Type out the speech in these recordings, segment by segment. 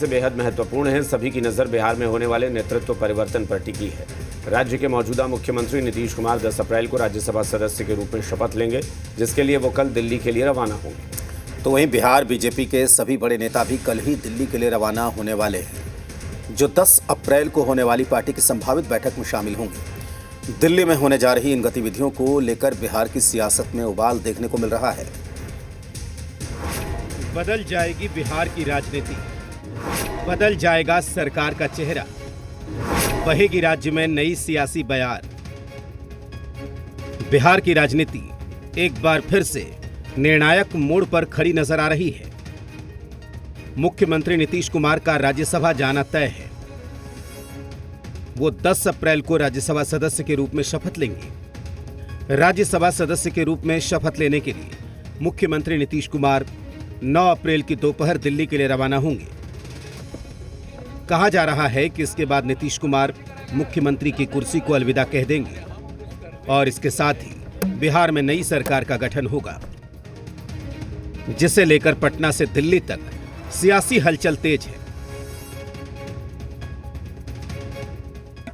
से बेहद महत्वपूर्ण है। सभी की नज़र बिहार में होने वाले नेतृत्व परिवर्तन पर टिकी है। राज्य के मौजूदा मुख्यमंत्री नीतीश कुमार 10 अप्रैल को राज्यसभा सदस्य के रूप में शपथ लेंगे, जिसके लिए वो कल दिल्ली के लिए रवाना होंगे। तो वहीं बिहार बीजेपी के सभी बड़े नेता भी कल ही दिल्ली के लिए रवाना होने वाले हैं, जो 10 अप्रैल को होने वाली पार्टी की संभावित बैठक में शामिल होंगे। दिल्ली में होने जा रही इन गतिविधियों को लेकर बिहार की सियासत में उबाल देखने को मिल रहा है। बदल जाएगी बिहार की राजनीति, बदल जाएगा सरकार का चेहरा, बहेगी राज्य में नई सियासी बयार। बिहार की राजनीति एक बार फिर से निर्णायक मोड़ पर खड़ी नजर आ रही है। मुख्यमंत्री नीतीश कुमार का राज्यसभा जाना तय है। वो 10 अप्रैल को राज्यसभा सदस्य के रूप में शपथ लेंगे। राज्यसभा सदस्य के रूप में शपथ लेने के लिए मुख्यमंत्री नीतीश कुमार 9 अप्रैल की दोपहर दिल्ली के लिए रवाना होंगे। कहा जा रहा है कि इसके बाद नीतीश कुमार मुख्यमंत्री की कुर्सी को अलविदा कह देंगे और इसके साथ ही बिहार में नई सरकार का गठन होगा, जिसे लेकर पटना से दिल्ली तक सियासी हलचल तेज है।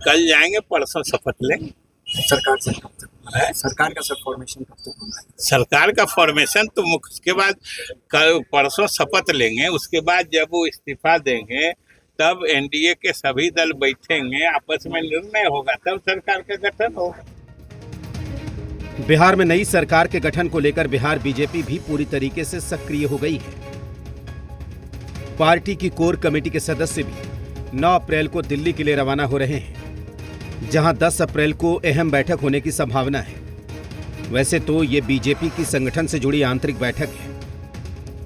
कल जाएंगे, परसों शपथ लेंगे। सरकार से कब तक सरकार का फॉर्मेशन कब तक होना है? सरकार का फॉर्मेशन तो उसके बाद कल परसों शपथ लेंगे। उसके बाद जब वो इस्तीफा देंगे तब एनडीए के सभी दल बैठेंगे, आपस में निर्णय होगा, तब सरकार का गठन होगा। बिहार में नई सरकार के गठन को लेकर बिहार बीजेपी भी पूरी तरीके से सक्रिय हो गई है। पार्टी की कोर कमेटी के सदस्य भी 9 अप्रैल को दिल्ली के लिए रवाना हो रहे हैं, जहां 10 अप्रैल को अहम बैठक होने की संभावना है। वैसे तो ये बीजेपी की संगठन से जुड़ी आंतरिक बैठक है।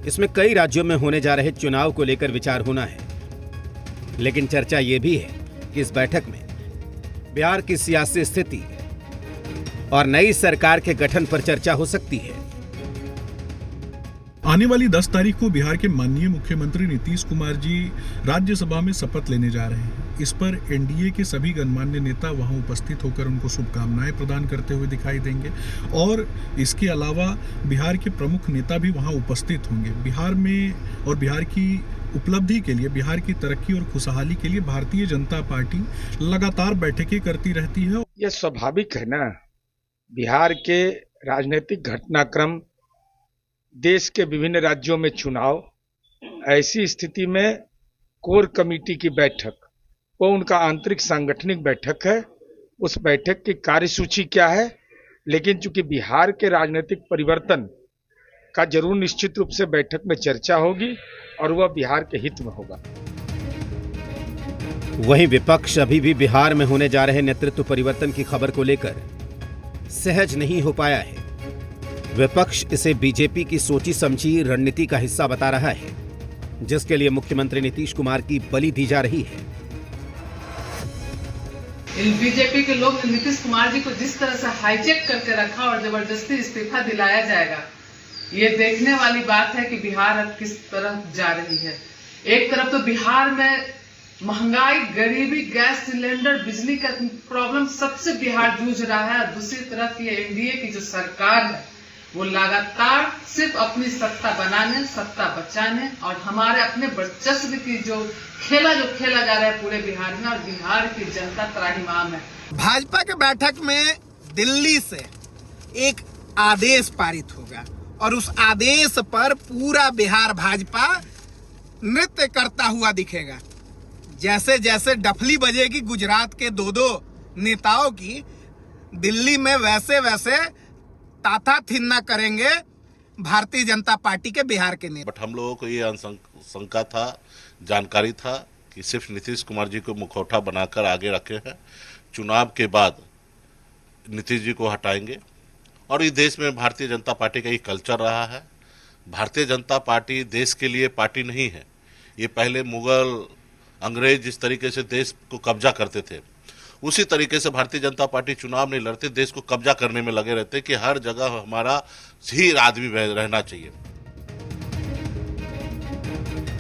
इसमें कई राज्यों में होने जा रहे चुनाव को लेकर विचार होना है, लेकिन चर्चा ये भी है कि इस बैठक में बिहार की सियासी स्थिति और नई सरकार के गठन पर चर्चा हो सकती है। आने वाली 10 तारीख को बिहार के माननीय मुख्यमंत्री नीतीश कुमार जी राज्यसभा में शपथ लेने जा रहे हैं। इस पर एनडीए के सभी गणमान्य नेता वहां उपस्थित होकर उनको शुभकामनाएं प्रदान करते हुए दिखाई देंगे और इसके अलावा बिहार के प्रमुख नेता भी वहां उपस्थित होंगे। बिहार में और बिहार की उपलब्धि के लिए, बिहार की तरक्की और खुशहाली के लिए भारतीय जनता पार्टी लगातार बैठकें करती रहती है। यह स्वाभाविक है ना, बिहार के राजनीतिक घटनाक्रम, देश के विभिन्न राज्यों में चुनाव, ऐसी स्थिति में कोर कमेटी की बैठक, वो उनका आंतरिक सांगठनिक बैठक है। उस बैठक की कार्यसूची क्या है, लेकिन चूंकि बिहार के राजनीतिक परिवर्तन का जरूर निश्चित रूप से बैठक में चर्चा होगी और वह बिहार के हित में होगा। वहीं विपक्ष अभी भी बिहार में होने जा रहे नेतृत्व परिवर्तन की खबर को लेकर सहज नहीं हो पाया है। विपक्ष इसे बीजेपी की सोची समझी रणनीति का हिस्सा बता रहा है, जिसके लिए मुख्यमंत्री नीतीश कुमार की बलि दी जा रही है। इन बीजेपी के लोग नीतीश कुमार जी को जिस तरह से हाईजेक करके रखा और जबरदस्ती इस्तीफा दिलाया जाएगा, ये देखने वाली बात है कि बिहार अब किस तरफ जा रही है। एक तरफ तो बिहार में महंगाई, गरीबी, गैस सिलेंडर, बिजली का प्रॉब्लम सबसे बिहार जूझ रहा है, और दूसरी तरफ ये एनडीए की जो सरकार है वो लगातार सिर्फ अपनी सत्ता बनाने, सत्ता बचाने और हमारे अपने वर्चस्व की जो खेला जा रहा है पूरे बिहार में, और बिहार की जनता त्राहिमाम है। भाजपा के बैठक में दिल्ली से एक आदेश पारित होगा और उस आदेश पर पूरा बिहार भाजपा नृत्य करता हुआ दिखेगा। जैसे जैसे डफली बजेगी गुजरात के 2-2 नेताओं की, दिल्ली में वैसे वैसे ताता थिन्ना करेंगे भारतीय जनता पार्टी के बिहार के नेता। बट हम लोगों को ये शंका था, जानकारी था कि सिर्फ नीतीश कुमार जी को मुखौटा बनाकर आगे रखे हैं, चुनाव के बाद नीतीश जी को हटाएंगे। और इस देश में भारतीय जनता पार्टी का ये कल्चर रहा है। भारतीय जनता पार्टी देश के लिए पार्टी नहीं है। ये पहले मुगल, अंग्रेज जिस तरीके से देश को कब्जा करते थे, उसी तरीके से भारतीय जनता पार्टी चुनाव नहीं लड़ते, देश को कब्जा करने में लगे रहते कि हर जगह हमारा ही आदमी रहना चाहिए।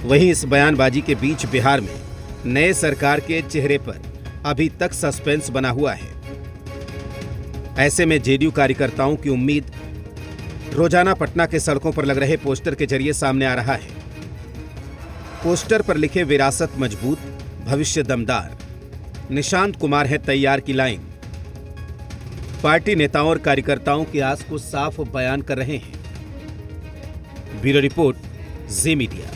वहीं इस बयानबाजी के बीच बिहार में नए सरकार के चेहरे पर अभी तक सस्पेंस बना हुआ है। ऐसे में जेडीयू कार्यकर्ताओं की उम्मीद रोजाना पटना के सड़कों पर लग रहे पोस्टर के जरिए सामने आ रहा है। पोस्टर पर लिखे विरासत मजबूत, भविष्य दमदार। निशांत कुमार है तैयार की लाइन। पार्टी नेताओं और कार्यकर्ताओं की आस को साफ बयान कर रहे हैं। ब्यूरो रिपोर्ट, जी मीडिया।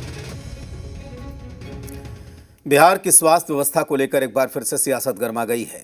बिहार की स्वास्थ्य व्यवस्था को लेकर एक बार फिर से सियासत गर्मा गई है।